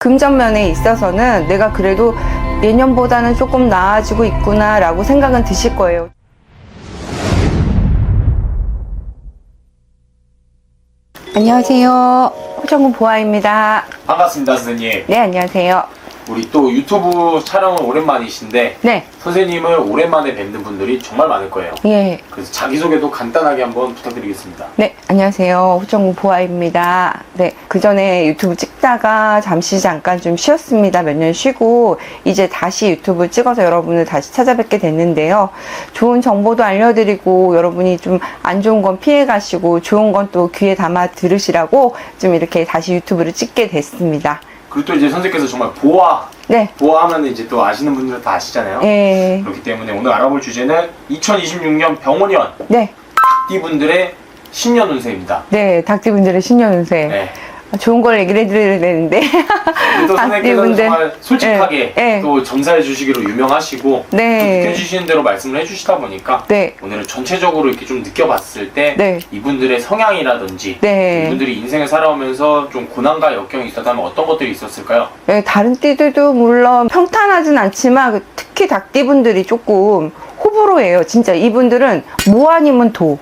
금전면에 있어서는 내가 그래도 예년보다는 조금 나아지고 있구나 라고 생각은 드실 거예요. 안녕하세요. 호정군 보아입니다. 반갑습니다, 선생님. 네, 안녕하세요. 우리 또 유튜브 촬영은 오랜만이신데 네. 선생님을 오랜만에 뵙는 분들이 정말 많을 거예요. 예. 그래서 자기소개도 간단하게 한번 부탁드리겠습니다. 네, 안녕하세요. 호정군 보아입니다. 네, 그 전에 유튜브 찍다가 잠깐 좀 쉬었습니다. 몇 년 쉬고 이제 다시 유튜브 찍어서 여러분을 다시 찾아뵙게 됐는데요. 좋은 정보도 알려드리고 여러분이 좀 안 좋은 건 피해 가시고 좋은 건 또 귀에 담아 들으시라고 좀 이렇게 다시 유튜브를 찍게 됐습니다. 그리고 또 이제 선생님께서 정말 보아 네. 하면 이제 또 아시는 분들은 다 아시잖아요. 예. 그렇기 때문에 오늘 알아볼 주제는 2026년 병원년 네. 닭띠분들의 신년 운세입니다. 네, 닭띠분들의 신년 운세. 네. 좋은 걸 얘기를 해드려야 되는데. 근데 또 선생님께서는 정말 솔직하게 네. 또 점사해 주시기로 유명하시고 네. 또 느껴지시는 대로 말씀을 해주시다 보니까 네. 오늘은 전체적으로 이렇게 좀 느껴봤을 때 네. 이분들의 성향이라든지 네. 이분들이 인생을 살아오면서 좀 고난과 역경이 있었다면 어떤 것들이 있었을까요? 네, 다른 띠들도 물론 평탄하진 않지만 특히 닭띠분들이 조금 호불호예요. 진짜 이분들은 뭐 아니면 도.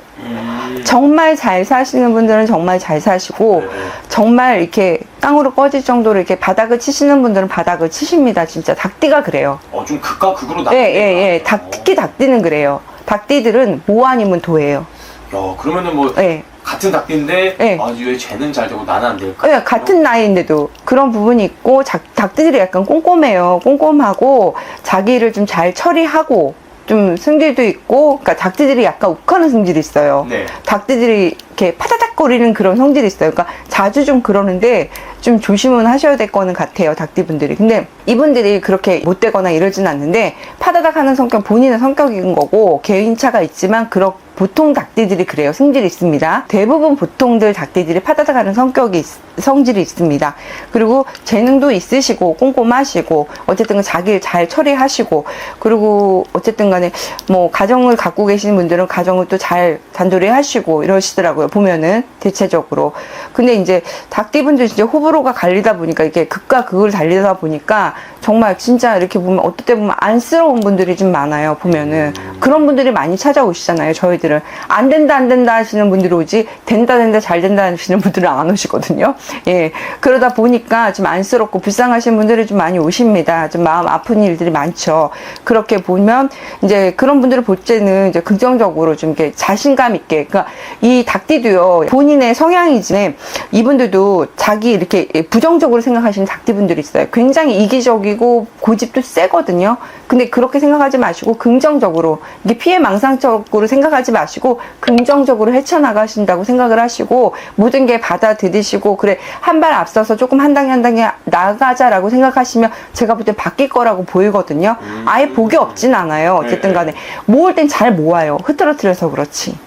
정말 잘 사시는 분들은 정말 잘 사시고 네. 정말 이렇게 깡으로 꺼질 정도로 이렇게 바닥을 치시는 분들은 바닥을 치십니다. 진짜 닭띠가 그래요. 좀 극과 극으로 예, 나뉘네요. 예, 예. 특히 닭띠는 그래요. 닭띠들은 뭐 아니면 도예요. 야, 그러면은 뭐 예. 같은 닭띠인데 네. 왜 쟤는 잘 되고 나는 안 될까? 예, 같은 나이인데도 그런 부분이 있고 닭띠들이 약간 꼼꼼해요. 꼼꼼하고 자기를 좀 잘 처리하고 좀 승질도 있고, 그러니까 닭띠들이 약간 욱하는 성질이 있어요. 네. 닭띠들이 이렇게 파다닥거리는 그런 성질이 있어요. 그러니까 자주 좀 그러는데 좀 조심은 하셔야 될 거는 같아요, 닭띠분들이. 근데 이분들이 그렇게 못되거나 이러진 않는데 파다닥 하는 성격, 본인의 성격인 거고 개인차가 있지만 보통 닭띠들이 그래요. 성질이 있습니다. 대부분 보통들 닭띠들이 파다닥 하는 성질이 있습니다. 그리고 재능도 있으시고 꼼꼼하시고 어쨌든 자기를 잘 처리하시고 그리고 어쨌든 간에 뭐 가정을 갖고 계시는 분들은 가정을 또 잘 단돌이 하시고 이러시더라고요. 보면은 대체적으로. 근데 이제 닭띠분들 진짜 호불호가 갈리다 보니까 이게 극과 극을 달리다 보니까 정말 진짜 이렇게 보면 어떨 때 보면 안쓰러운 분들이 좀 많아요. 보면은 그런 분들이 많이 찾아오시잖아요. 저희들은 안 된다 하시는 분들이 오지 된다 잘 된다 하시는 분들은 안 오시거든요. 예, 그러다 보니까 좀 안쓰럽고 불쌍하신 분들이 좀 많이 오십니다. 좀 마음 아픈 일들이 많죠. 그렇게 보면 이제 그런 분들을 볼 때는 이제 긍정적으로 좀 이렇게 자신감 있게, 그러니까 이 닭띠도요 본인의 성향이지 이분들도 자기 이렇게 부정적으로 생각하시는 닭띠분들이 있어요. 굉장히 이기적이고 고집도 세거든요. 근데 그렇게 생각하지 마시고 긍정적으로 이게 피해망상적으로 생각하지 마시고 긍정적으로 헤쳐나가신다고 생각을 하시고 모든 게 받아들이시고 그래 한 발 앞서서 조금 한 단계 나가자라고 생각하시면 제가 볼 때 바뀔 거라고 보이거든요. 아예 복이 없진 않아요. 어쨌든 간에 모을 땐 잘 모아요. 흐트러뜨려서 그렇지.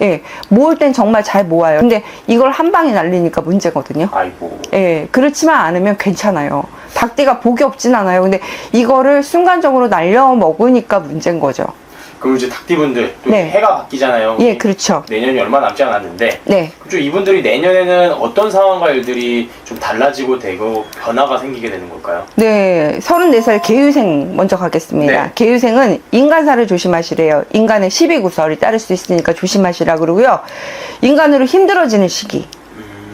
예, 모을 땐 정말 잘 모아요. 근데 이걸 한 방에 날리니까 문제거든요. 아이고. 예, 그렇지만 않으면 괜찮아요. 닭띠가 복이 없진 않아요. 근데 이거를 순간적으로 날려 먹으니까 문제인 거죠. 그럼 이제 닭띠분들 또 네. 해가 바뀌잖아요. 예, 그렇죠. 내년이 얼마 남지 않았는데 네. 좀 이분들이 내년에는 어떤 상황과 일들이 좀 달라지고 되고 변화가 생기게 되는 걸까요? 네, 34살 개유생 먼저 가겠습니다. 네. 개유생은 인간사를 조심하시래요. 인간의 12구설이 따를 수 있으니까 조심하시라 그러고요. 인간으로 힘들어지는 시기.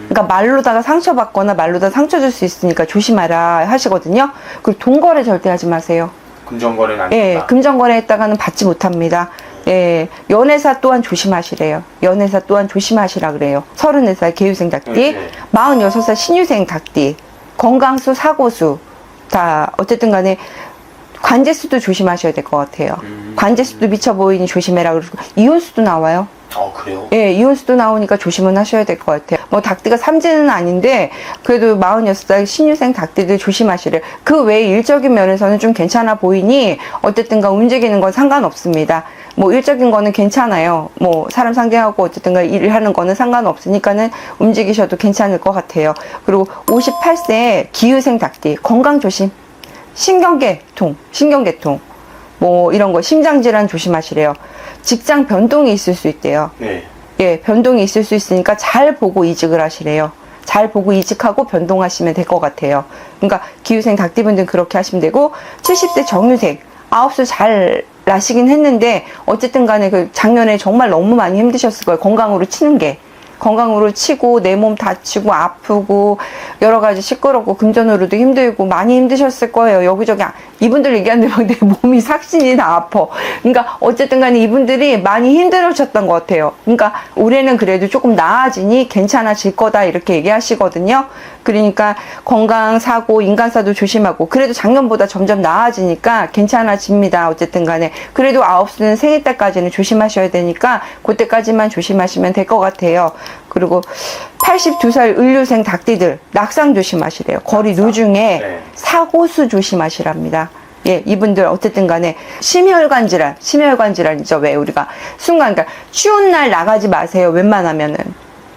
그러니까 말로다가 상처받거나 말로다가 상처 줄 수 있으니까 조심하라 하시거든요. 그리고 돈거래 절대 하지 마세요. 금전거래는 안 예, 된다. 금전거래 했다가는 받지 못합니다. 예, 연애사 또한 조심하시래요. 연애사 또한 조심하시라 그래요. 34살 개유생 닭띠, 네. 46살 신유생 닭띠, 건강수, 사고수, 다, 어쨌든 간에 관제수도 조심하셔야 될 것 같아요. 관제수도 미쳐 보이니 조심해라 그러고, 이혼수도 나와요. 그래요? 예, 이혼수도 나오니까 조심은 하셔야 될 것 같아요. 뭐 닭띠가 삼재는 아닌데 그래도 46살 신유생 닭띠들 조심하시래요. 그 외에 일적인 면에서는 좀 괜찮아 보이니 어쨌든가 움직이는 건 상관없습니다. 뭐 일적인 거는 괜찮아요. 뭐 사람 상대하고 어쨌든가 일을 하는 거는 상관없으니까는 움직이셔도 괜찮을 것 같아요. 그리고 58세 기유생 닭띠 건강 조심. 신경계통 뭐 이런 거 심장질환 조심하시래요. 직장 변동이 있을 수 있대요. 네. 예, 변동이 있을 수 있으니까 잘 보고 이직을 하시래요. 잘 보고 이직하고 변동하시면 될 것 같아요. 그러니까 기후생 닭띠분들은 그렇게 하시면 되고 70대 정유생 9수 잘 나시긴 했는데 어쨌든 간에 그 작년에 정말 너무 많이 힘드셨을 거예요. 건강으로 치는 게. 건강으로 치고 내 몸 다치고 아프고 여러 가지 시끄럽고 금전으로도 힘들고 많이 힘드셨을 거예요. 여기저기 이분들 얘기하는데 막 내 몸이 삭신이 다 아파. 그러니까 어쨌든 간에 이분들이 많이 힘들으셨던 것 같아요. 그러니까 올해는 그래도 조금 나아지니 괜찮아질 거다 이렇게 얘기하시거든요. 그러니까 건강, 사고, 인간사도 조심하고 그래도 작년보다 점점 나아지니까 괜찮아집니다. 어쨌든 간에 그래도 9수는 생일 때까지는 조심하셔야 되니까 그때까지만 조심하시면 될 것 같아요. 그리고 82살 을류생 닭띠들 낙상 조심하시래요. 거리 누중에 네. 사고수 조심하시랍니다. 예, 이분들 어쨌든 간에 심혈관 질환이죠. 왜 우리가 순간 그러니까 추운 날 나가지 마세요. 웬만하면은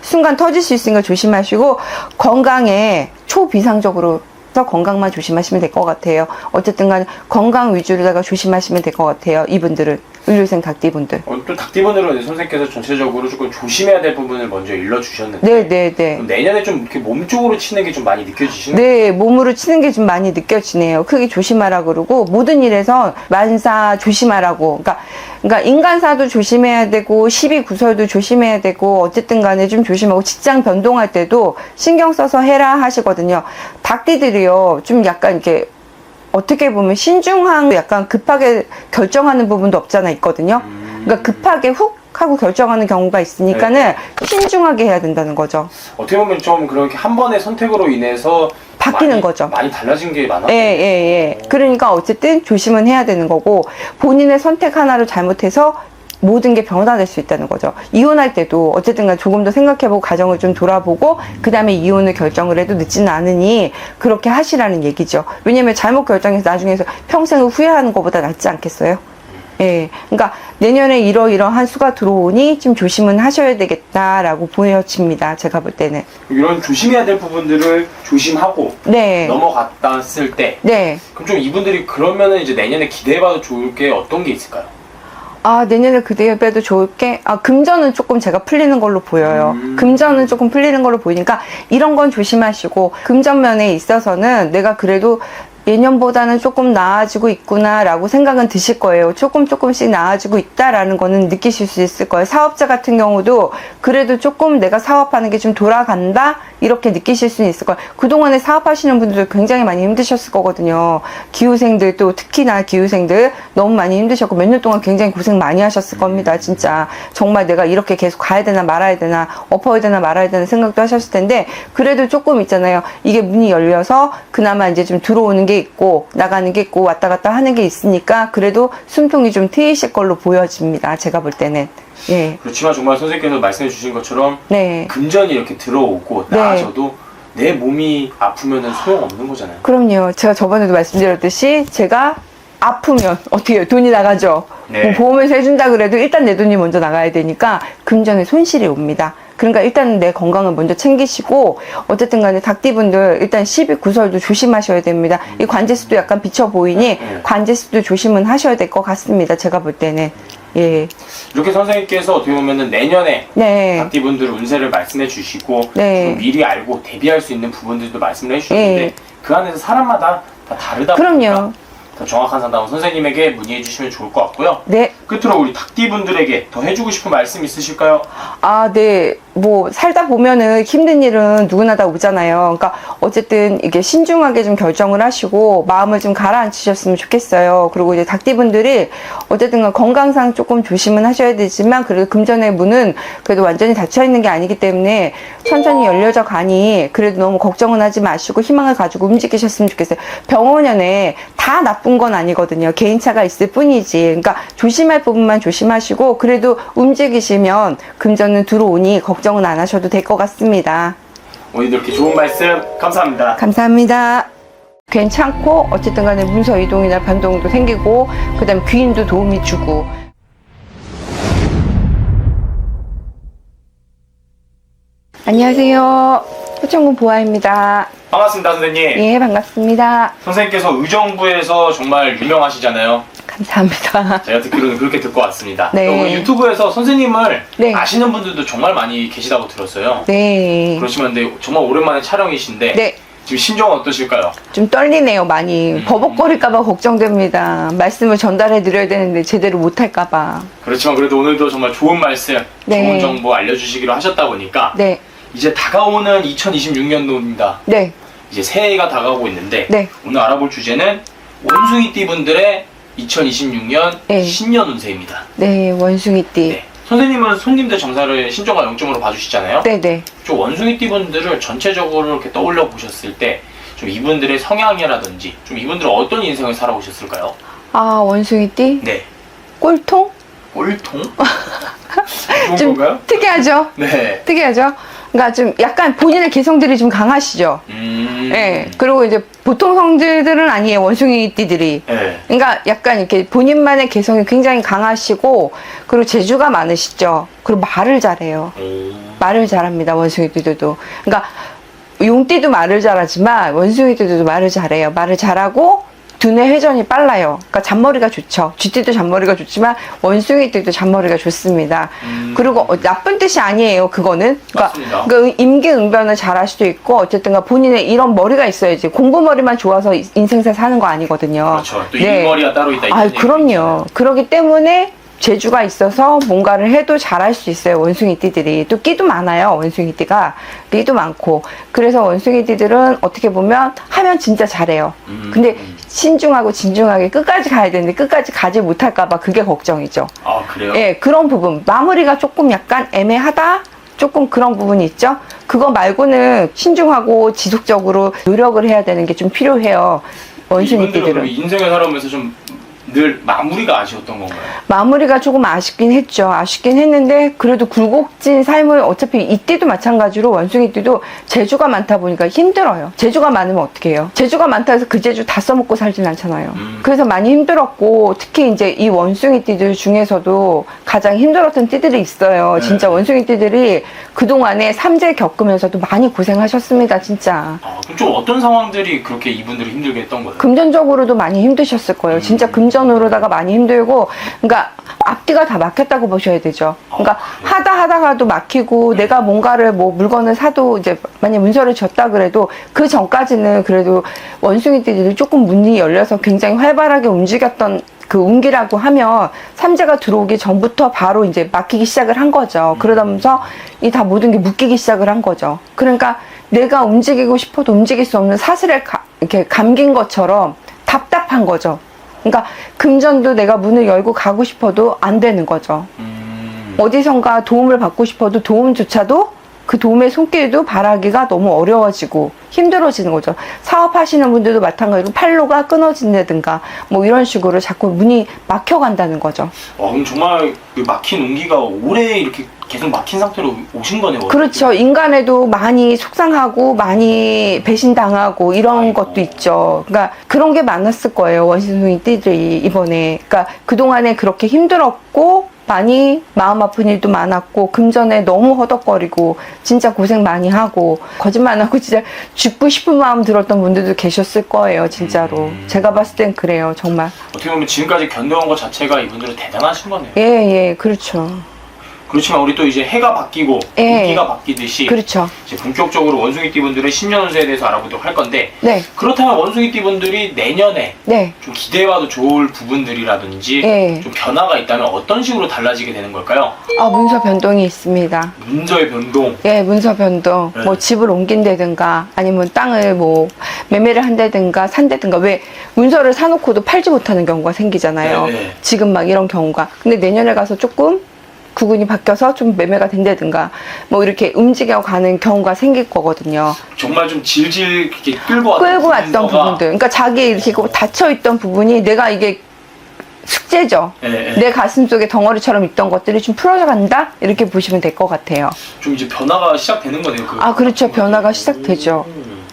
순간 터질 수 있으니까 조심하시고 건강에 초비상적으로 건강만 조심하시면 될 것 같아요. 어쨌든 간에 건강 위주로다가 조심하시면 될 것 같아요. 이분들은 을류생 닭띠분들. 또 닭띠분들은 선생님께서 전체적으로 조금 조심해야 될 부분을 먼저 일러주셨는데 네네네. 그럼 내년에 좀 이렇게 몸 쪽으로 치는 게 좀 많이 느껴지시나요? 네, 몸으로 치는 게 좀 많이 느껴지네요. 크게 조심하라 그러고 모든 일에서 만사 조심하라고. 그러니까 인간사도 조심해야 되고 시비구설도 조심해야 되고 어쨌든 간에 좀 조심하고 직장 변동할 때도 신경 써서 해라 하시거든요. 닭띠들이요, 좀 약간 이렇게 어떻게 보면 신중한 약간 급하게 결정하는 부분도 없잖아 있거든요. 그러니까 급하게 훅 하고 결정하는 경우가 있으니까는 신중하게 해야 된다는 거죠. 어떻게 보면 좀 그렇게 한 번의 선택으로 인해서 바뀌는 많이, 거죠. 많이 달라진 게 많았어요. 예. 그러니까 어쨌든 조심은 해야 되는 거고 본인의 선택 하나를 잘못해서 모든 게 변화될 수 있다는 거죠. 이혼할 때도 어쨌든 간 조금 더 생각해보고 가정을 좀 돌아보고 그 다음에 이혼을 결정을 해도 늦지는 않으니 그렇게 하시라는 얘기죠. 왜냐면 잘못 결정해서 나중에서 평생을 후회하는 것보다 낫지 않겠어요? 예. 그러니까 내년에 이러이러한 수가 들어오니 좀 조심은 하셔야 되겠다라고 보여집니다. 제가 볼 때는. 이런 조심해야 될 부분들을 조심하고 네. 넘어갔을 때 네. 그럼 좀 이분들이 그러면은 이제 내년에 기대해봐도 좋을 게 어떤 게 있을까요? 내년에 그대에도 좋을 게, 금전은 조금 제가 풀리는 걸로 보여요. 금전은 조금 풀리는 걸로 보이니까 이런 건 조심하시고, 금전 면에 있어서는 내가 그래도 예년보다는 조금 나아지고 있구나라고 생각은 드실 거예요. 조금씩 나아지고 있다라는 거는 느끼실 수 있을 거예요. 사업자 같은 경우도 그래도 조금 내가 사업하는 게 좀 돌아간다? 이렇게 느끼실 수는 있을 거예요. 그동안에 사업하시는 분들 굉장히 많이 힘드셨을 거거든요. 기후생들 또 특히나 기후생들 너무 많이 힘드셨고 몇 년 동안 굉장히 고생 많이 하셨을 겁니다. 진짜 정말 내가 이렇게 계속 가야 되나 말아야 되나 엎어야 되나 말아야 되나 생각도 하셨을 텐데 그래도 조금 있잖아요. 이게 문이 열려서 그나마 이제 좀 들어오는 게 있고 나가는 게 있고 왔다 갔다 하는 게 있으니까 그래도 숨통이 좀 트이실 걸로 보여집니다. 제가 볼 때는. 예. 그렇지만 정말 선생님께서 말씀해 주신 것처럼 네. 금전이 이렇게 들어오고 네. 나아져도 내 몸이 아프면은 소용없는 거잖아요. 그럼요. 제가 저번에도 말씀드렸듯이 제가 아프면 어떻게 해요? 돈이 나가죠. 네. 뭐 보험에서 해준다 그래도 일단 내 돈이 먼저 나가야 되니까 금전에 손실이 옵니다. 그러니까 일단 내 건강을 먼저 챙기시고 어쨌든 간에 닭띠분들 일단 시비구설도 조심하셔야 됩니다. 이 관제수도 약간 비쳐 보이니 관제수도 조심은 하셔야 될 것 같습니다. 제가 볼 때는. 예. 이렇게 선생님께서 어떻게 보면은 내년에 네. 닭띠분들 운세를 말씀해 주시고 네. 좀 미리 알고 대비할 수 있는 부분들도 말씀을 해주셨는데 예. 그 안에서 사람마다 다 다르다 그럼요. 보니까 더 정확한 상담은 선생님에게 문의해 주시면 좋을 것 같고요. 네. 끝으로 우리 닭띠분들에게 더 해주고 싶은 말씀 있으실까요? 네. 뭐, 살다 보면은 힘든 일은 누구나 다 오잖아요. 그러니까, 어쨌든 이게 신중하게 좀 결정을 하시고, 마음을 좀 가라앉히셨으면 좋겠어요. 그리고 이제 닭띠분들이, 어쨌든 건강상 조금 조심은 하셔야 되지만, 그래도 금전의 문은 그래도 완전히 닫혀 있는 게 아니기 때문에, 천천히 열려져 가니, 그래도 너무 걱정은 하지 마시고, 희망을 가지고 움직이셨으면 좋겠어요. 병원연에 다 나쁜 건 아니거든요. 개인차가 있을 뿐이지. 그러니까, 조심할 부분만 조심하시고, 그래도 움직이시면, 금전은 들어오니, 걱정은 안 하셔도 될 것 같습니다. 오늘도 이렇게 좋은 말씀 감사합니다. 감사합니다. 괜찮고 어쨌든 간에 문서 이동이나 변동도 생기고 그 다음에 귀인도 도움이 주고 안녕하세요. 호천군 보아입니다. 반갑습니다 선생님. 예, 반갑습니다. 선생님께서 의정부에서 정말 유명하시잖아요. 감사합니다. 제가 듣기로는 그렇게 듣고 왔습니다. 네. 또 우리 유튜브에서 선생님을 네. 아시는 분들도 정말 많이 계시다고 들었어요. 네. 그렇지만 근데 정말 오랜만에 촬영이신데 네. 지금 심정은 어떠실까요? 좀 떨리네요, 많이. 버벅거릴까봐 걱정됩니다. 말씀을 전달해 드려야 되는데 제대로 못할까봐. 그렇지만 그래도 오늘도 정말 좋은 말씀, 네. 좋은 정보 알려주시기로 하셨다 보니까 네. 이제 다가오는 2026년도입니다. 네. 이제 새해가 다가오고 있는데 네. 오늘 알아볼 주제는 원숭이띠 분들의 2026년 네. 신년 운세입니다. 네, 원숭이띠. 네. 선생님은 손님들 정사를 신점과 영점으로 봐주시잖아요. 네네. 좀 원숭이띠 분들을 전체적으로 이렇게 떠올려 보셨을 때 좀 이분들의 성향이라든지 좀 이분들은 어떤 인생을 살아오셨을까요? 아, 원숭이띠? 네. 꼴통? 꼴통? 좋은 좀 건가요? 특이하죠? 네. 특이하죠? 그러니까 좀 약간 본인의 개성들이 좀 강하시죠? 네. 그리고 이제 보통 성질들은 아니에요, 원숭이띠들이. 네. 그러니까 약간 이렇게 본인만의 개성이 굉장히 강하시고, 그리고 재주가 많으시죠? 그리고 말을 잘해요. 말을 잘합니다, 원숭이띠들도. 그러니까 용띠도 말을 잘하지만 원숭이띠들도 말을 잘해요. 말을 잘하고 두뇌 회전이 빨라요. 그러니까 잔머리가 좋죠. 쥐띠도 잔머리가 좋지만 원숭이띠도 잔머리가 좋습니다. 그리고 나쁜 뜻이 아니에요, 그거는. 맞습니다. 그러니까 임기응변을 잘할 수도 있고 어쨌든가 본인의 이런 머리가 있어야지. 공부 머리만 좋아서 인생사 사는 거 아니거든요. 그렇죠. 또 일머리가 따로 있다. 아, 이런 얘기도 그럼요. 있잖아요. 그렇기 때문에 재주가 있어서 뭔가를 해도 잘할 수 있어요, 원숭이띠들이. 또 끼도 많아요, 원숭이띠가. 끼도 많고. 그래서 원숭이띠들은 어떻게 보면 하면 진짜 잘해요. 근데 신중하고 진중하게 끝까지 가야 되는데 끝까지 가지 못할까봐 그게 걱정이죠. 아, 그래요? 예, 그런 부분. 마무리가 조금 약간 애매하다? 조금 그런 부분이 있죠. 그거 말고는 신중하고 지속적으로 노력을 해야 되는 게 좀 필요해요, 이분들은 원숭이띠들은. 그럼 인생을 살아오면서 좀 늘 마무리가 아쉬웠던 건가요? 마무리가 조금 아쉽긴 했죠. 아쉽긴 했는데 그래도 굴곡진 삶을 어차피 이때도 마찬가지로 원숭이띠도 재주가 많다 보니까 힘들어요. 재주가 많으면 어떻게 해요? 재주가 많다 해서 그 재주 다 써먹고 살진 않잖아요. 그래서 많이 힘들었고 특히 이제 이 원숭이띠들 중에서도 가장 힘들었던 띠들이 있어요. 진짜 네. 원숭이띠들이 그동안에 삼재 겪으면서도 많이 고생하셨습니다. 진짜. 아, 그럼 좀 어떤 상황들이 그렇게 이분들을 힘들게 했던 거예요? 금전적으로도 많이 힘드셨을 거예요. 진짜 금전으로다가 많이 힘들고, 그러니까 앞뒤가 다 막혔다고 보셔야 되죠. 그러니까 하다가도 막히고 내가 뭔가를 뭐 물건을 사도 이제 만약 문서를 줬다 그래도 그 전까지는 그래도 원숭이들이 조금 문이 열려서 굉장히 활발하게 움직였던 그 운기라고 하면 삼재가 들어오기 전부터 바로 이제 막히기 시작을 한 거죠. 그러다면서 이 다 모든 게 묶이기 시작을 한 거죠. 그러니까 내가 움직이고 싶어도 움직일 수 없는 사슬에 이렇게 감긴 것처럼 답답한 거죠. 그러니까 금전도 내가 문을 열고 가고 싶어도 안 되는 거죠. 어디선가 도움을 받고 싶어도 도움조차도 그 도움의 손길도 바라기가 너무 어려워지고 힘들어지는 거죠. 사업하시는 분들도 마찬가지로 팔로가 끊어진다든가 뭐 이런 식으로 자꾸 문이 막혀간다는 거죠. 그럼 정말 그 막힌 운기가 오래 이렇게 계속 막힌 상태로 오신 거네요. 그렇죠. 인간에도 많이 속상하고 많이 배신당하고 이런 아이고. 것도 있죠. 그러니까 그런 게 많았을 거예요. 원숭이 띠들이 이번에. 그러니까 그동안에 그렇게 힘들었고 많이 마음 아픈 일도 많았고 금전에 너무 허덕거리고 진짜 고생 많이 하고 거짓말 안 하고 진짜 죽고 싶은 마음 들었던 분들도 계셨을 거예요. 진짜로. 제가 봤을 땐 그래요. 정말. 어떻게 보면 지금까지 견뎌온 것 자체가 이분들은 대단하신 거네요. 예, 그렇죠. 그렇지만 우리 또 이제 해가 바뀌고 예. 운기가 바뀌듯이 그렇죠. 이제 본격적으로 원숭이띠 분들의 신년 운세에 대해서 알아보도록 할 건데 네, 그렇다면 원숭이띠 분들이 내년에 네. 좀 기대해봐도 좋을 부분들이라든지 예. 좀 변화가 있다면 어떤 식으로 달라지게 되는 걸까요? 문서 변동이 있습니다. 문서의 변동. 예, 문서 변동. 네. 뭐 집을 옮긴다든가 아니면 땅을 뭐 매매를 한다든가 산다든가 왜 문서를 사놓고도 팔지 못하는 경우가 생기잖아요. 네. 지금 막 이런 경우가. 근데 내년에 가서 조금 구근이 바뀌어서 좀 매매가 된다든가 뭐 이렇게 움직여가는 경우가 생길 거거든요. 정말 좀 질질 이렇게 끌고 왔던 부분들. 그러니까 자기 이렇게 닫혀있던 부분이 내가 이게 숙제죠. 내 가슴 속에 덩어리처럼 있던 것들이 좀 풀어간다? 이렇게 보시면 될 것 같아요. 좀 이제 변화가 시작되는 거네요. 그렇죠. 변화가 시작되죠.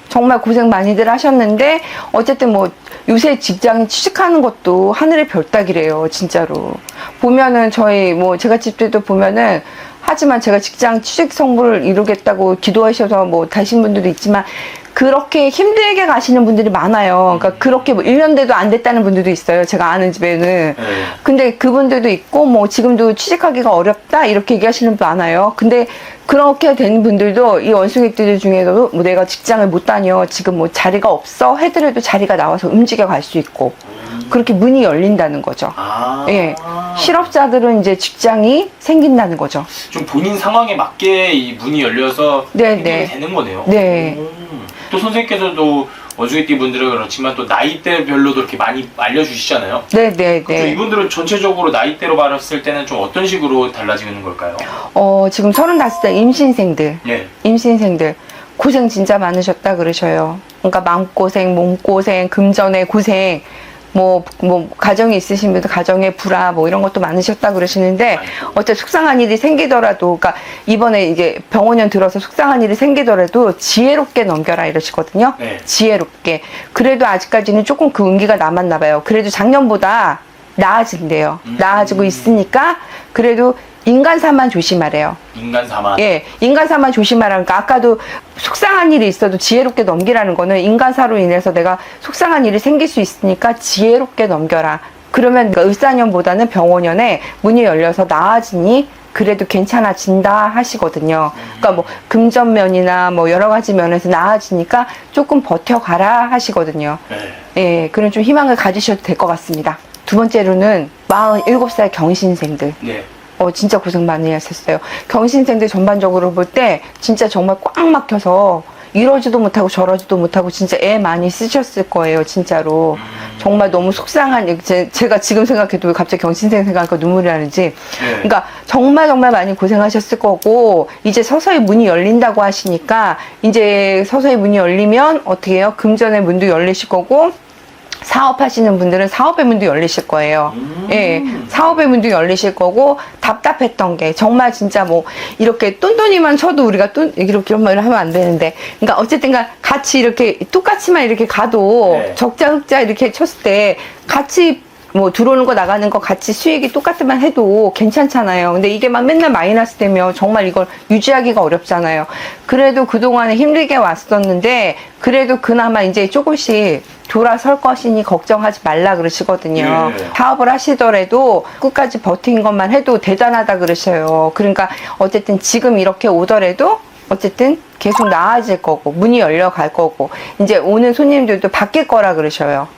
정말 고생 많이들 하셨는데 어쨌든 뭐 요새 직장에 취직하는 것도 하늘의 별따기래요. 진짜로. 보면은 저희 뭐 제가 집들도 보면은 하지만 제가 직장 취직 성부를 이루겠다고 기도하셔서 뭐 다신 분들도 있지만 그렇게 힘들게 가시는 분들이 많아요. 그러니까 그렇게 뭐 1년 돼도 안 됐다는 분들도 있어요. 제가 아는 집에는. 네. 근데 그분들도 있고, 뭐 지금도 취직하기가 어렵다 이렇게 얘기하시는 분 많아요. 근데 그렇게 된 분들도 이 원숭이들 중에서도 뭐 내가 직장을 못 다녀, 지금 뭐 자리가 없어 해더라도 자리가 나와서 움직여 갈 수 있고, 그렇게 문이 열린다는 거죠. 아. 예. 실업자들은 이제 직장이 생긴다는 거죠. 좀 본인 상황에 맞게 이 문이 열려서 네, 행동이 네. 되는 거네요. 네. 또 선생님께서도 원숭이띠 분들은 그렇지만 또 나이대별로도 이렇게 많이 알려주시잖아요. 네네네. 그럼 이분들은 전체적으로 나이대로 봤을 때는 좀 어떤 식으로 달라지는 걸까요? 지금 35살 임신생들, 예. 임신생들 고생 진짜 많으셨다 그러셔요. 그러니까 마음고생, 몸고생, 금전의 고생, 뭐 가정이 있으신 분들 가정의 불화 뭐 이런 것도 많으셨다 그러시는데, 어째 속상한 일이 생기더라도, 그러니까 이번에 이제 병원년 들어서 속상한 일이 생기더라도 지혜롭게 넘겨라 이러시거든요. 네. 지혜롭게. 그래도 아직까지는 조금 그 운기가 남았나 봐요. 그래도 작년보다 나아진대요. 나아지고 있으니까 그래도 인간사만 조심하래요. 인간사만. 예, 인간사만 조심하라. 그러니까 아까도 속상한 일이 있어도 지혜롭게 넘기라는 거는 인간사로 인해서 내가 속상한 일이 생길 수 있으니까 지혜롭게 넘겨라. 그러면 그러니까 을사년보다는 병원년에 문이 열려서 나아지니 그래도 괜찮아진다 하시거든요. 그러니까 뭐 금전면이나 뭐 여러 가지 면에서 나아지니까 조금 버텨가라 하시거든요. 네. 예, 그런 좀 희망을 가지셔도 될 것 같습니다. 두 번째로는 47살 경신생들. 네. 진짜 고생 많이 하셨어요. 경신생들 전반적으로 볼 때 진짜 정말 꽉 막혀서 이러지도 못하고 저러지도 못하고 진짜 애 많이 쓰셨을 거예요, 진짜로. 정말 너무 속상한, 제가 지금 생각해도 왜 갑자기 경신생 생각하니까 눈물이 나는지. 네. 그러니까 정말 많이 고생하셨을 거고, 이제 서서히 문이 열린다고 하시니까, 이제 서서히 문이 열리면 어떻게 해요? 금전의 문도 열리실 거고, 사업하시는 분들은 사업의 문도 열리실 거예요. 예, 사업의 문도 열리실 거고, 답답했던 게 정말 진짜 뭐 이렇게 똔똔이만 쳐도 우리가 이렇게 하면 안 되는데, 그러니까 어쨌든가 같이 이렇게 똑같이만 이렇게 가도 네. 적자 흑자 이렇게 쳤을 때 같이 뭐 들어오는 거 나가는 거 같이 수익이 똑같으만 해도 괜찮잖아요. 근데 이게 막 맨날 마이너스 되면 정말 이걸 유지하기가 어렵잖아요. 그래도 그동안에 힘들게 왔었는데, 그래도 그나마 이제 조금씩 돌아설 것이니 걱정하지 말라 그러시거든요. 네. 사업을 하시더라도 끝까지 버틴 것만 해도 대단하다 그러셔요. 그러니까 어쨌든 지금 이렇게 오더라도 어쨌든 계속 나아질 거고, 문이 열려갈 거고, 이제 오는 손님들도 바뀔 거라 그러셔요.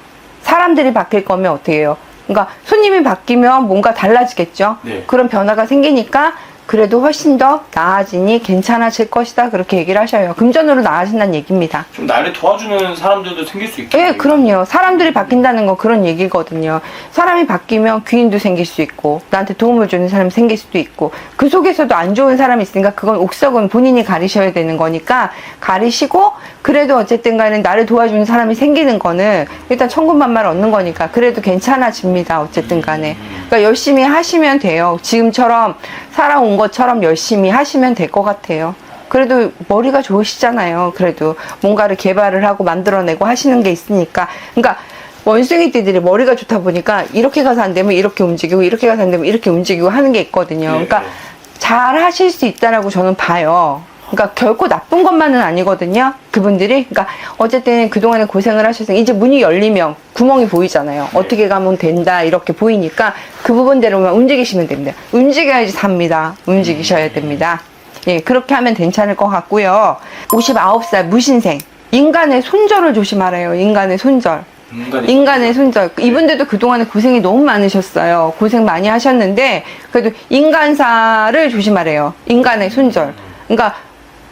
사람들이 바뀔 거면 어떻게 해요? 그러니까 손님이 바뀌면 뭔가 달라지겠죠. 네. 그런 변화가 생기니까 그래도 훨씬 더 나아지니 괜찮아질 것이다, 그렇게 얘기를 하셔요. 금전으로 나아진다는 얘기입니다. 좀 나를 도와주는 사람들도 생길 수 있겠네요. 예, 그럼요. 사람들이 바뀐다는 건 그런 얘기거든요. 사람이 바뀌면 귀인도 생길 수 있고, 나한테 도움을 주는 사람이 생길 수도 있고, 그 속에서도 안 좋은 사람이 있으니까 그건 옥석은 본인이 가리셔야 되는 거니까 가리시고, 그래도 어쨌든 간에 나를 도와주는 사람이 생기는 거는 일단 천군만마를 얻는 거니까 그래도 괜찮아집니다. 어쨌든 간에. 그러니까 열심히 하시면 돼요. 지금처럼 살아온 것처럼 열심히 하시면 될 것 같아요. 그래도 머리가 좋으시잖아요. 그래도 뭔가를 개발을 하고 만들어내고 하시는 게 있으니까. 그러니까 원숭이띠들이 머리가 좋다 보니까 이렇게 가서 안 되면 이렇게 움직이고, 이렇게 가서 안 되면 이렇게 움직이고 하는 게 있거든요. 그러니까 잘 하실 수 있다라고 저는 봐요. 그러니까 결코 나쁜 것만은 아니거든요. 그분들이. 그러니까 어쨌든 그동안에 고생을 하셔서 이제 문이 열리면 구멍이 보이잖아요. 어떻게 가면 된다 이렇게 보이니까 그 부분대로만 움직이시면 됩니다. 움직여야지 삽니다. 움직이셔야 됩니다. 예, 그렇게 하면 괜찮을 것 같고요. 59살 무신생. 인간의 손절을 조심하래요. 인간의 손절. 인간의 손절. 이분들도 그동안에 고생이 너무 많으셨어요. 고생 많이 하셨는데 그래도 인간사를 조심하래요. 인간의 손절. 그러니까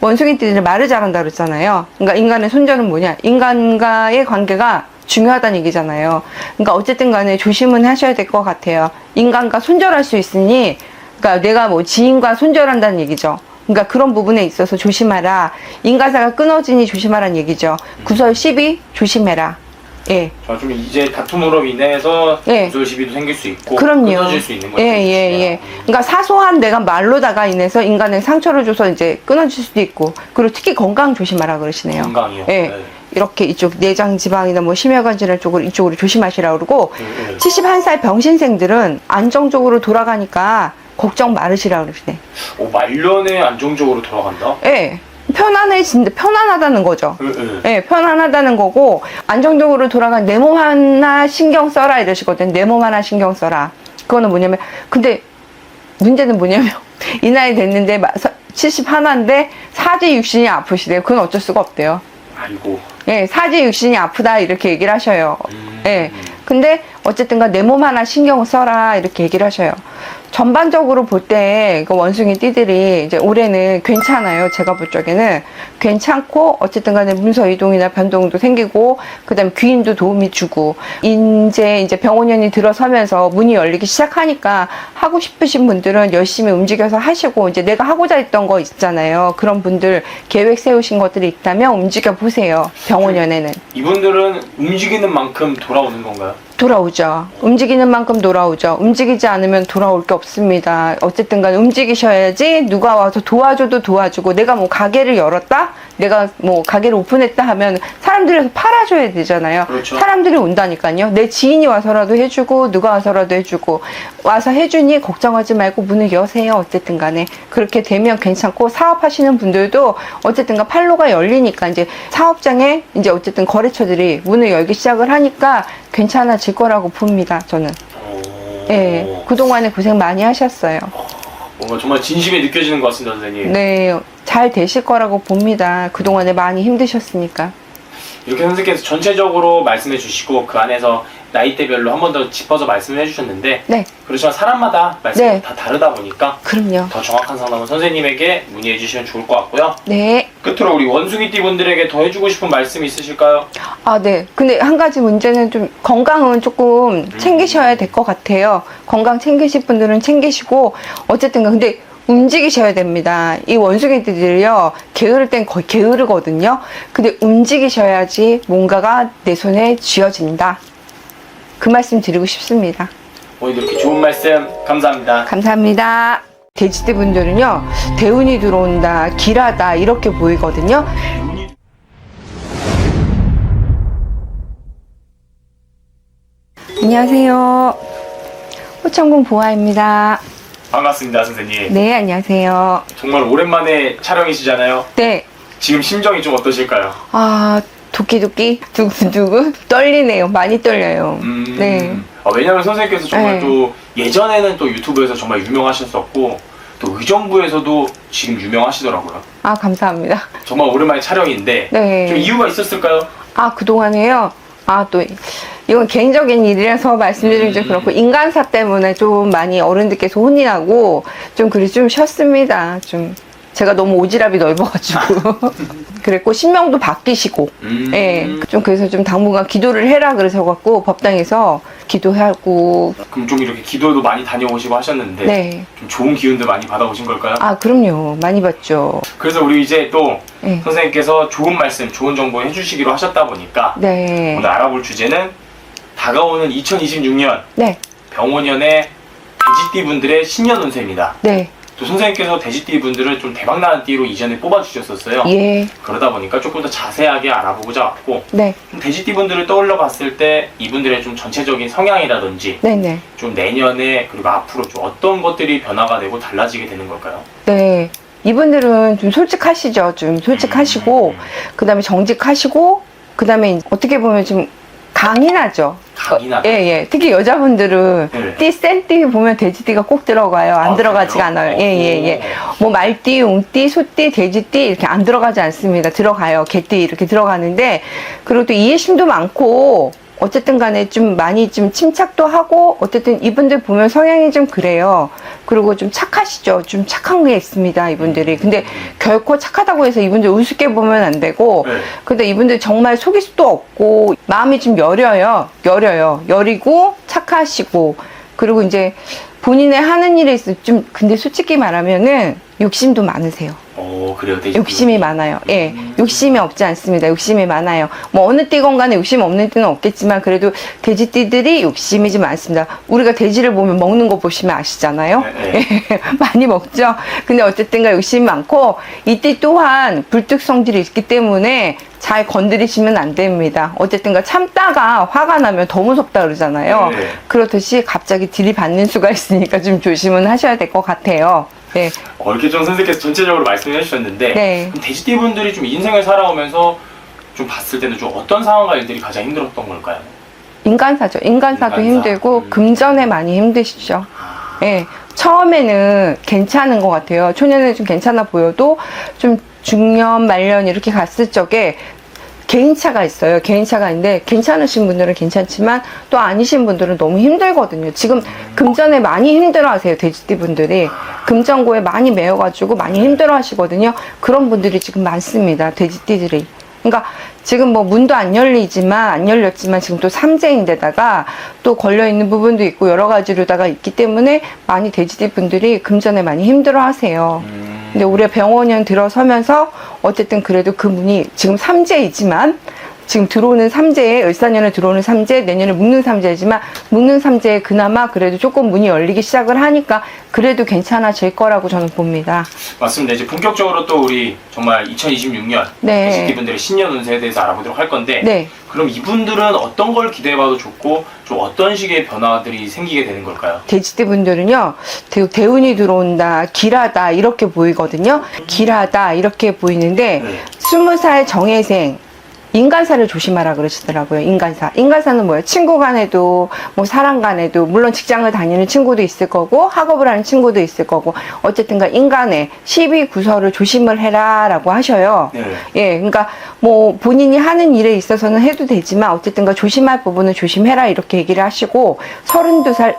원숭이띠들이 말을 잘한다 그랬잖아요. 그러니까 인간의 손절은 뭐냐? 인간과의 관계가 중요하다는 얘기잖아요. 그러니까 어쨌든 간에 조심은 하셔야 될 것 같아요. 인간과 손절할 수 있으니, 그러니까 내가 뭐 지인과 손절한다는 얘기죠. 그러니까 그런 부분에 있어서 조심하라. 인간사가 끊어지니 조심하라는 얘기죠. 구설 시비 조심해라. 예. 자, 좀 이제 다툼으로 인해서 예. 구설 시비도 생길 수 있고, 그럼요. 끊어질 수 있는 거죠. 예. 그러니까 사소한 내가 말로다가 인해서 인간에 상처를 줘서 이제 끊어질 수도 있고, 그리고 특히 건강 조심하라 그러시네요. 건강이요. 예. 네. 이렇게 이쪽 내장 지방이나 뭐 심혈관 질환 쪽으로 이쪽으로 조심하시라 그러고, 네. 71살 병신생들은 안정적으로 돌아가니까 걱정 말으시라 그러시네. 말년에 안정적으로 돌아간다? 예. 편안하다는 거죠. 응. 네, 편안하다는 거고, 안정적으로 돌아간 내 몸 하나 신경 써라 이러시거든. 내 몸 하나 신경 써라. 그거는 뭐냐면, 근데 문제는 뭐냐면, 이 나이 됐는데 70 하나인데 사지 육신이 아프시대요. 그건 어쩔 수가 없대요. 아이고. 예, 사지 육신이 아프다 이렇게 얘기를 하셔요. 예. 근데 어쨌든가 내 몸 하나 신경 써라 이렇게 얘기를 하셔요. 전반적으로 볼 때 그 원숭이 띠들이 이제 올해는 괜찮아요. 제가 볼 적에는 괜찮고 어쨌든 간에 문서 이동이나 변동도 생기고 그다음에 귀인도 도움이 주고 이제 병원년이 들어서면서 문이 열리기 시작하니까 하고 싶으신 분들은 열심히 움직여서 하시고 이제 내가 하고자 했던 거 있잖아요. 그런 분들 계획 세우신 것들이 있다면 움직여 보세요. 병원년에는. 이분들은 움직이는 만큼 돌아오는 건가요? 돌아오죠. 움직이는 만큼 돌아오죠. 움직이지 않으면 돌아올 게 없습니다. 어쨌든 간에 움직이셔야지 누가 와서 도와줘도 도와주고 내가 뭐 가게를 열었다? 내가 뭐 가게를 오픈했다 하면 사람들이 와서 팔아줘야 되잖아요. 그렇죠. 사람들이 온다니까요. 내 지인이 와서라도 해주고 누가 와서라도 해주고 와서 해주니 걱정하지 말고 문을 여세요. 어쨌든 간에 그렇게 되면 괜찮고 사업하시는 분들도 어쨌든 간 판로가 열리니까 이제 사업장에 이제 어쨌든 거래처들이 문을 열기 시작을 하니까 괜찮아질 거라고 봅니다. 저는. 예, 그동안에 고생 많이 하셨어요. 뭔가 정말 진심이 느껴지는 것 같습니다, 선생님. 네, 잘 되실 거라고 봅니다. 그동안에 많이 힘드셨으니까. 이렇게 선생님께서 전체적으로 말씀해 주시고 그 안에서 나이대별로 한 번 더 짚어서 말씀을 해주셨는데 네, 그렇지만 사람마다 말씀이 네. 다 다르다 보니까 그럼요. 더 정확한 상담은 선생님에게 문의해 주시면 좋을 것 같고요. 네. 끝으로 우리 원숭이띠 분들에게 더 해주고 싶은 말씀이 있으실까요? 아, 네. 근데 한 가지 문제는 좀 건강은 조금 챙기셔야 될 것 같아요. 건강 챙기실 분들은 챙기시고 어쨌든 근데 움직이셔야 됩니다. 이 원숭이들이요 게으를 땐 거의 게으르거든요. 근데 움직이셔야지 뭔가가 내 손에 쥐어진다. 그 말씀 드리고 싶습니다. 오늘 이렇게 좋은 말씀 감사합니다. 감사합니다. 돼지띠 분들은요 대운이 들어온다, 길하다 이렇게 보이거든요. 안녕하세요. 호천군 보아입니다. 반갑습니다, 선생님. 네, 안녕하세요. 정말 오랜만에 촬영이시잖아요. 네. 지금 심정이 좀 어떠실까요? 아, 도끼도끼 두근두근 떨리네요. 많이 떨려요. 네. 왜냐면 선생님께서 정말 네. 또 예전에는 또 유튜브에서 정말 유명하셨었고 또 의정부에서도 지금 유명하시더라고요. 아, 감사합니다. 정말 오랜만에 촬영인데 네. 좀 이유가 있었을까요? 아, 그동안에요. 아, 또 이건 개인적인 일이라서 말씀드리기 좀 그렇고 인간사 때문에 좀 많이 어른들께서 혼이 나고 좀 그리 좀 쉬었습니다. 좀 제가 너무 오지랖이 넓어가지고 그랬고 신명도 바뀌시고 예, 좀 그래서 좀 당분간 기도를 해라 그래서 갖고 법당에서 기도하고 그럼 좀 이렇게 기도도 많이 다녀오시고 하셨는데 네. 좀 좋은 기운들 많이 받아오신 걸까요? 아, 그럼요. 많이 봤죠. 그래서 우리 이제 또 네. 선생님께서 좋은 말씀, 좋은 정보 해주시기로 하셨다 보니까 네. 오늘 알아볼 주제는 다가오는 2026년 네. 병원년의 돼지띠 분들의 신년 운세입니다. 네. 또 선생님께서 돼지띠 분들을 좀 대박나는 띠로 이전에 뽑아주셨었어요. 예. 그러다 보니까 조금 더 자세하게 알아보고자 왔고 네. 좀 돼지띠 분들을 떠올려 봤을 때 이분들의 좀 전체적인 성향이라든지 네네. 좀 내년에 그리고 앞으로 좀 어떤 것들이 변화가 되고 달라지게 되는 걸까요? 네. 이분들은 좀 솔직하시죠. 좀 솔직하시고, 그 다음에 정직하시고, 그 다음에 어떻게 보면 좀 강인하죠. 강인하다. 예, 예. 특히 여자분들은 네. 띠, 센띠 보면 돼지띠가 꼭 들어가요. 안 아, 들어가지가 그래요? 않아요. 예, 예, 예. 뭐 말띠, 웅띠, 소띠, 돼지띠 이렇게 안 들어가지 않습니다. 들어가요. 개띠 이렇게 들어가는데, 그리고 또 이해심도 많고, 어쨌든 간에 좀 많이 좀 침착도 하고, 어쨌든 이분들 보면 성향이 좀 그래요. 그리고 좀 착하시죠. 좀 착한 게 있습니다, 이분들이. 근데 결코 착하다고 해서 이분들 우습게 보면 안 되고, 네. 근데 이분들 정말 속일 수도 없고, 마음이 좀 여려요. 여리고, 착하시고, 그리고 이제 본인의 하는 일에 있어 좀, 근데 솔직히 말하면은 욕심도 많으세요. 그래요. 돼지띠 욕심이 많아요. 예. 욕심이 없지 않습니다. 욕심이 많아요. 뭐 어느 띠건 간에 욕심 없는 띠는 없겠지만 그래도 돼지띠들이 욕심이 좀 많습니다. 우리가 돼지를 보면 먹는 거 보시면 아시잖아요. 네. 예. 많이 먹죠. 근데 어쨌든가 욕심이 많고 이 띠 또한 불특 성질이 있기 때문에 잘 건드리시면 안 됩니다. 어쨌든가 참다가 화가 나면 더 무섭다 그러잖아요. 네. 그렇듯이 갑자기 들이받는 수가 있으니까 좀 조심은 하셔야 될 것 같아요. 네. 이렇게 좀 선생님께서 전체적으로 말씀해 주셨는데 네. 그럼 돼지띠분들이 좀 인생을 살아오면서 좀 봤을 때는 좀 어떤 상황과 일들이 가장 힘들었던 걸까요? 인간사죠. 인간사도 인간사. 힘들고 금전에 많이 힘드시죠. 예. 처음에는 괜찮은 것 같아요. 초년에 좀 괜찮아 보여도 좀 중년, 말년 이렇게 갔을 적에 개인차가 있어요. 개인차가 있는데 괜찮으신 분들은 괜찮지만 또 아니신 분들은 너무 힘들거든요. 지금 금전에 많이 힘들어 하세요. 돼지띠 분들이. 금전고에 많이 매여가지고 많이 힘들어 하시거든요. 그런 분들이 지금 많습니다. 돼지띠들이. 그러니까 지금 뭐 문도 안 열렸지만 지금 또 삼재인데다가 또 걸려있는 부분도 있고 여러 가지로다가 있기 때문에 많이 돼지띠 분들이 금전에 많이 힘들어 하세요. 근데 올해 병원년 들어서면서 어쨌든 그래도 그 문이 지금 삼재이지만 지금 들어오는 삼재에 을사년에 들어오는 삼재, 내년에 묵는 삼재이지만 묵는 삼재에 그나마 그래도 조금 문이 열리기 시작을 하니까 그래도 괜찮아질 거라고 저는 봅니다. 맞습니다. 이제 본격적으로 또 우리 정말 2026년 네. 돼지띠분들의 신년 운세에 대해서 알아보도록 할 건데 네. 그럼 이분들은 어떤 걸 기대해봐도 좋고 좀 어떤 식의 변화들이 생기게 되는 걸까요? 돼지띠 분들은요, 대운이 들어온다, 길하다, 이렇게 보이거든요. 길하다, 이렇게 보이는데, 네. 20살 정예생, 인간사를 조심하라 그러시더라고요. 인간사. 인간사는 뭐예요? 친구 간에도, 뭐 사람 간에도, 물론 직장을 다니는 친구도 있을 거고, 학업을 하는 친구도 있을 거고, 어쨌든가 인간의 시비 구설을 조심을 해라라고 하셔요. 네. 예, 그러니까 뭐 본인이 하는 일에 있어서는 해도 되지만 어쨌든가 조심할 부분은 조심해라 이렇게 얘기를 하시고 32살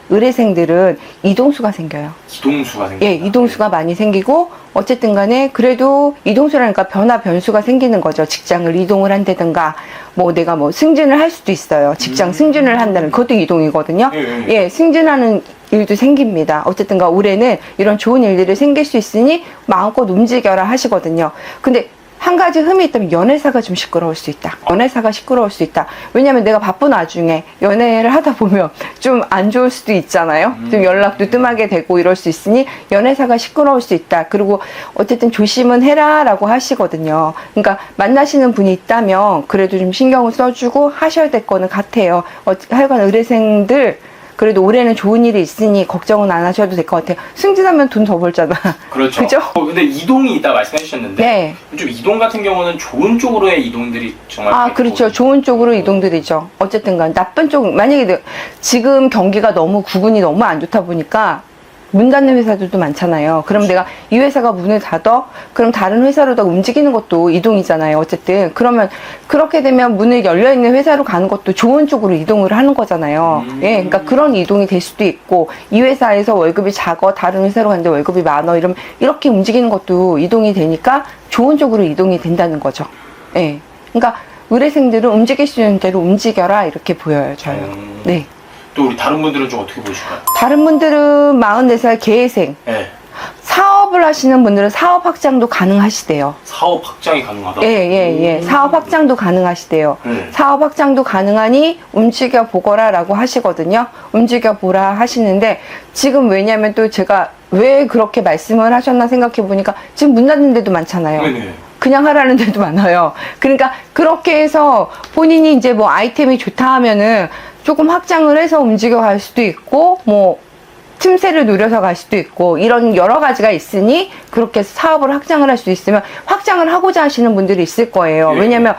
의뢰생들은 이동수가 생겨요. 이동수가 생깁니다. 예, 이동수가 많이 생기고 어쨌든 간에 그래도 이동수라니까 변수가 생기는 거죠. 직장을 이동을 한다든가 뭐 내가 뭐 승진을 할 수도 있어요. 직장 승진을 한다는 그것도 이동이거든요. 예, 승진하는 일도 생깁니다. 어쨌든가 올해는 이런 좋은 일들이 생길 수 있으니 마음껏 움직여라 하시거든요. 근데 한 가지 흠이 있다면 연애사가 좀 시끄러울 수 있다. 연애사가 시끄러울 수 있다. 왜냐면 내가 바쁜 와중에 연애를 하다 보면 좀 안 좋을 수도 있잖아요. 좀 연락도 뜸하게 되고 이럴 수 있으니 연애사가 시끄러울 수 있다. 그리고 어쨌든 조심은 해라라고 하시거든요. 그러니까 만나시는 분이 있다면 그래도 좀 신경을 써주고 하셔야 될 거는 같아요. 하여간 의뢰생들 그래도 올해는 좋은 일이 있으니 걱정은 안 하셔도 될 것 같아요. 승진하면 돈 더 벌잖아. 그렇죠. 그죠? 근데 이동이 있다 말씀해 주셨는데 네. 좀 이동 같은 경우는 좋은 쪽으로의 이동들이 정말 많이 그렇죠. 보거든요. 좋은 쪽으로 이동들이죠. 어쨌든 간 나쁜 쪽, 만약에 지금 경기가 너무 구분이 너무 안 좋다 보니까 문 닫는 회사들도 많잖아요. 그럼 내가 이 회사가 문을 닫아? 그럼 다른 회사로 다 움직이는 것도 이동이잖아요. 어쨌든. 그러면 그렇게 되면 문을 열려있는 회사로 가는 것도 좋은 쪽으로 이동을 하는 거잖아요. 예, 그러니까 그런 이동이 될 수도 있고 이 회사에서 월급이 작아 다른 회사로 가는데 월급이 많아 이러면 이렇게 움직이는 것도 이동이 되니까 좋은 쪽으로 이동이 된다는 거죠. 예. 그러니까 의뢰생들은 움직일 수 있는 대로 움직여라 이렇게 보여요. 저요. 네. 또 우리 다른 분들은 좀 어떻게 보실까요? 다른 분들은 44살 계생 네. 사업을 하시는 분들은 사업 확장도 가능하시대요. 사업 확장이 가능하다. 예. 사업 확장도 가능하시대요. 사업 확장도 가능하니 움직여 보거라라고 하시거든요. 움직여 보라 하시는데 지금 왜냐면 또 제가 왜 그렇게 말씀을 하셨나 생각해 보니까 지금 문 닫는 데도 많잖아요. 네네. 그냥 하라는 데도 많아요. 그러니까 그렇게 해서 본인이 이제 뭐 아이템이 좋다 하면은 조금 확장을 해서 움직여 갈 수도 있고 뭐 틈새를 노려서 갈 수도 있고 이런 여러 가지가 있으니 그렇게 해서 사업을 확장을 할 수 있으면 확장을 하고자 하시는 분들이 있을 거예요. 왜냐면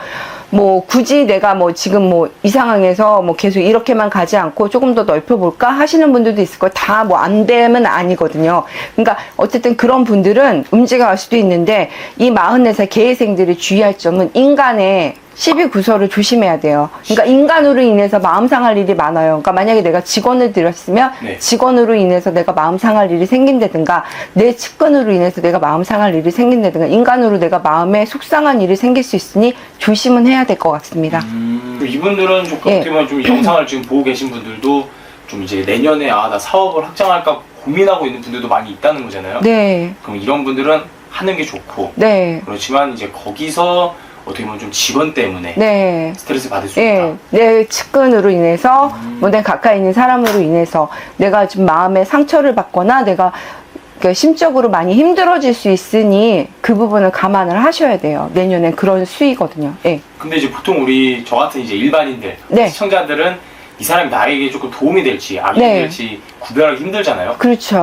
뭐 굳이 내가 뭐 지금 뭐 이 상황에서 뭐 계속 이렇게만 가지 않고 조금 더 넓혀볼까 하시는 분들도 있을 거예요. 다 뭐 안 되면 아니거든요. 그러니까 어쨌든 그런 분들은 움직여갈 수도 있는데 이 44살 계생들이 주의할 점은 인간의 시비 구설을 조심해야 돼요. 그러니까 인간으로 인해서 마음 상할 일이 많아요. 그러니까 만약에 내가 직원을 들였으면 네. 직원으로 인해서 내가 마음 상할 일이 생긴다든가 내 측근으로 인해서 내가 마음 상할 일이 생긴다든가 인간으로 내가 마음에 속상한 일이 생길 수 있으니 조심은 해야 될 것 같습니다. 이분들은 좀 예. 어떻게 보면 좀 영상을 지금 보고 계신 분들도 좀 이제 내년에 나 사업을 확장할까 고민하고 있는 분들도 많이 있다는 거잖아요. 네. 그럼 이런 분들은 하는 게 좋고 네. 그렇지만 이제 거기서 어떻게 보면 좀 직원 때문에 네. 스트레스 받을 수 예, 있다. 내 측근으로 인해서, 뭐 내 가까이 있는 사람으로 인해서 내가 좀 마음에 상처를 받거나 내가 심적으로 많이 힘들어질 수 있으니 그 부분을 감안을 하셔야 돼요. 내년엔 그런 수위거든요. 예. 근데 이제 보통 우리 저 같은 이제 일반인들 네. 시청자들은 이 사람이 나에게 조금 도움이 될지 악이 네. 될지 구별하기 힘들잖아요. 그렇죠.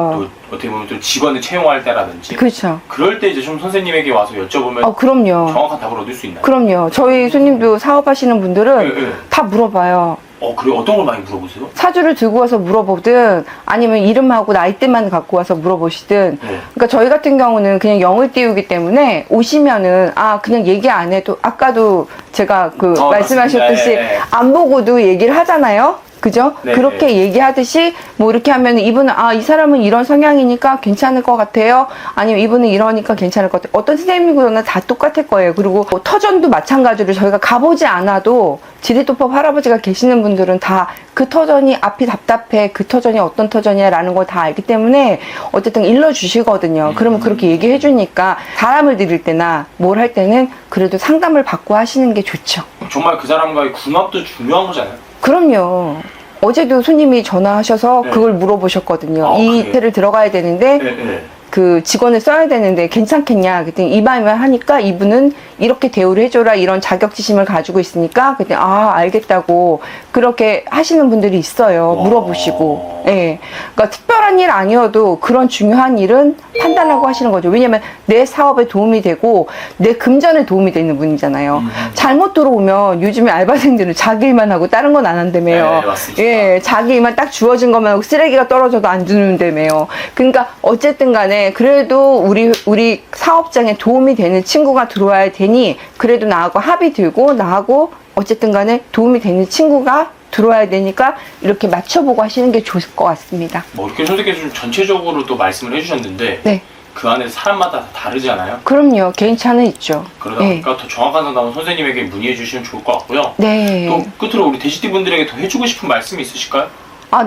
또 어떻게 보면 또 직원을 채용할 때라든지 그렇죠. 그럴 때 이제 좀 선생님에게 와서 여쭤보면 그럼요. 정확한 답을 얻을 수 있나요? 그럼요. 저희 손님도 사업하시는 분들은 네, 네. 다 물어봐요. 그래 어떤 걸 많이 물어보세요? 사주를 들고 와서 물어보든 아니면 이름하고 나이대만 갖고 와서 물어보시든 네. 그러니까 저희 같은 경우는 그냥 영을 띄우기 때문에 오시면은 그냥 얘기 안 해도 아까도 제가 말씀하셨듯이 맞습니다. 네. 안 보고도 얘기를 하잖아요. 그죠? 네, 그렇게 네. 얘기하듯이 뭐 이렇게 하면 이분은 이 사람은 이런 성향이니까 괜찮을 것 같아요. 아니면 이분은 이러니까 괜찮을 것 같아요. 어떤 선생님이거나 다 똑같을 거예요. 그리고 뭐 터전도 마찬가지로 저희가 가보지 않아도 지리도법 할아버지가 계시는 분들은 다 그 터전이 앞이 답답해. 그 터전이 어떤 터전이야 라는 걸 다 알기 때문에 어쨌든 일러주시거든요. 그러면 그렇게 얘기해 주니까 사람을 드릴 때나 뭘 할 때는 그래도 상담을 받고 하시는 게 좋죠. 정말 그 사람과의 궁합도 중요한 거잖아요. 그럼요. 어제도 손님이 전화하셔서 네. 그걸 물어보셨거든요. 이 그래요? 회를 들어가야 되는데 네, 네. 그 직원을 써야 되는데 괜찮겠냐 그랬더니 이말만 하니까 이분은 이렇게 대우를 해줘라 이런 자격지심을 가지고 있으니까 그때 알겠다고 그렇게 하시는 분들이 있어요. 와. 물어보시고. 예. 그러니까 특별한 일 아니어도 그런 중요한 일은 판단하고 하시는 거죠. 왜냐면 내 사업에 도움이 되고 내 금전에 도움이 되는 분이잖아요. 잘못 들어오면 요즘에 알바생들은 자기 일만 하고 다른 건 안 한다며요. 네, 맞습니다. 예, 자기 일만 딱 주어진 것만 하고 쓰레기가 떨어져도 안 주는다며요. 그러니까 어쨌든 간에 그래도 우리 사업장에 도움이 되는 친구가 들어와야 되니 그래도 나하고 합의 들고 나하고 어쨌든 간에 도움이 되는 친구가 들어와야 되니까 이렇게 맞춰보고 하시는 게 좋을 것 같습니다. 뭐 이렇게 선생님께서 좀 전체적으로 또 말씀을 해주셨는데 네. 그 안에서 사람마다 다 다르잖아요. 그럼요. 개인차는 있죠. 그러다 네. 보니까 더 정확한 상담은 선생님에게 문의해 주시면 좋을 것 같고요. 네. 또 끝으로 우리 돼지띠 분들에게 더 해주고 싶은 말씀이 있으실까요?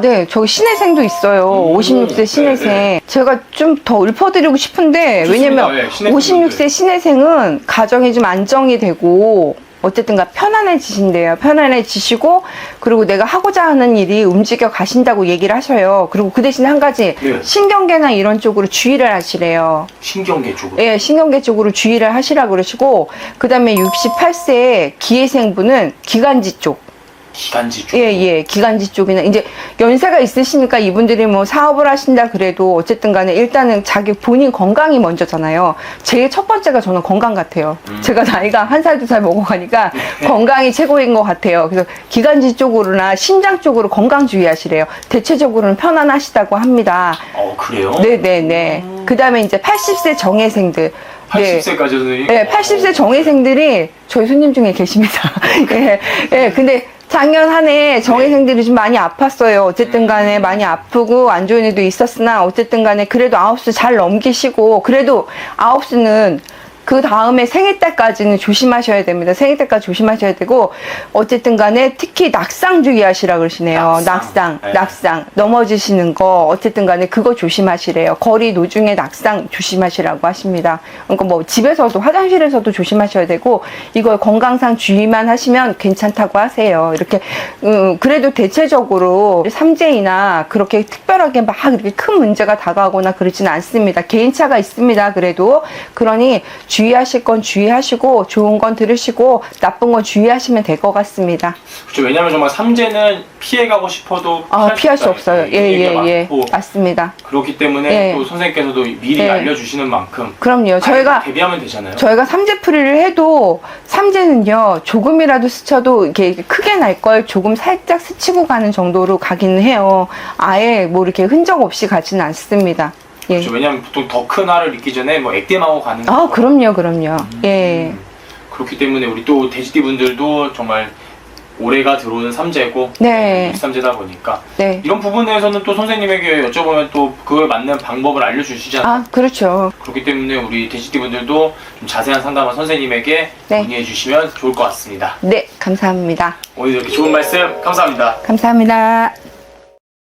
네. 저기 신혜생도 있어요. 56세 신혜생. 네. 제가 좀 더 읊어드리고 싶은데, 좋습니다. 왜냐면 네, 신혜생 56세 신혜생은 가정이 좀 안정이 되고, 어쨌든가 편안해지신대요. 편안해지시고, 그리고 내가 하고자 하는 일이 움직여 가신다고 얘기를 하셔요. 그리고 그 대신 한 가지, 네. 신경계나 이런 쪽으로 주의를 하시래요. 신경계 쪽으로. 예, 신경계 쪽으로 주의를 하시라 그러시고, 그 다음에 68세 기회생분은 기관지 쪽. 기관지 쪽. 예, 기관지 쪽이나, 이제 연세가 있으시니까 이분들이 뭐 사업을 하신다 그래도 어쨌든 간에 일단은 자기 본인 건강이 먼저잖아요. 제일 첫 번째가 저는 건강 같아요. 제가 나이가 한 살, 두 살 먹어가니까 건강이 최고인 것 같아요. 그래서 기관지 쪽으로나 심장 쪽으로 건강 주의하시래요. 대체적으로는 편안하시다고 합니다. 그래요? 네네네. 그 다음에 이제 80세 정예생들. 80세까지 선생님? 네, 80세 정예생들이 저희 손님 중에 계십니다. 예, 근데 작년 한 해 정예생들이 좀 많이 아팠어요. 어쨌든 간에 많이 아프고 안 좋은 일도 있었으나 어쨌든 간에 그래도 9수 잘 넘기시고 그래도 9수는 그 다음에 생일 때까지는 조심하셔야 됩니다. 생일 때까지 조심하셔야 되고 어쨌든 간에 특히 낙상 주의하시라 그러시네요. 낙상. 네. 낙상. 넘어지시는 거 어쨌든 간에 그거 조심하시래요. 거리 노중에 낙상 조심하시라고 하십니다. 그러니까 뭐 집에서도 화장실에서도 조심하셔야 되고 이걸 건강상 주의만 하시면 괜찮다고 하세요. 이렇게 그래도 대체적으로 삼재이나 그렇게 특별하게 막 이렇게 큰 문제가 다가오거나 그러지는 않습니다. 개인차가 있습니다. 그래도 그러니 주의하실 건 주의하시고 좋은 건 들으시고 나쁜 건 주의하시면 될 것 같습니다. 그렇죠. 왜냐하면 정말 삼재는 피해가고 싶어도 피할 수 없어요. 예. 많고 맞습니다. 그렇기 때문에 예. 또 선생님께서도 미리 예. 알려주시는 만큼 그럼요. 저희가 대비하면 되잖아요. 삼재풀이를 해도 삼재는요 조금이라도 스쳐도 이렇게 크게 날 걸 조금 살짝 스치고 가는 정도로 가기는 해요. 아예 뭐 이렇게 흔적 없이 가지는 않습니다. 예. 그렇죠. 왜냐하면 보통 더 큰 화를 입기 전에 뭐 액땜하고 가는 그럼요. 예. 그렇기 때문에 우리 또 돼지띠 분들도 정말 올해가 들어오는 삼재고 네. 삼재다 보니까 네. 이런 부분에서는 또 선생님에게 여쭤보면 또 그거에 맞는 방법을 알려주시잖아요. 그렇죠. 그렇기 때문에 우리 돼지띠 분들도 좀 자세한 상담은 선생님에게 네. 문의해 주시면 좋을 것 같습니다. 네, 감사합니다. 오늘 이렇게 좋은 말씀 감사합니다. 감사합니다.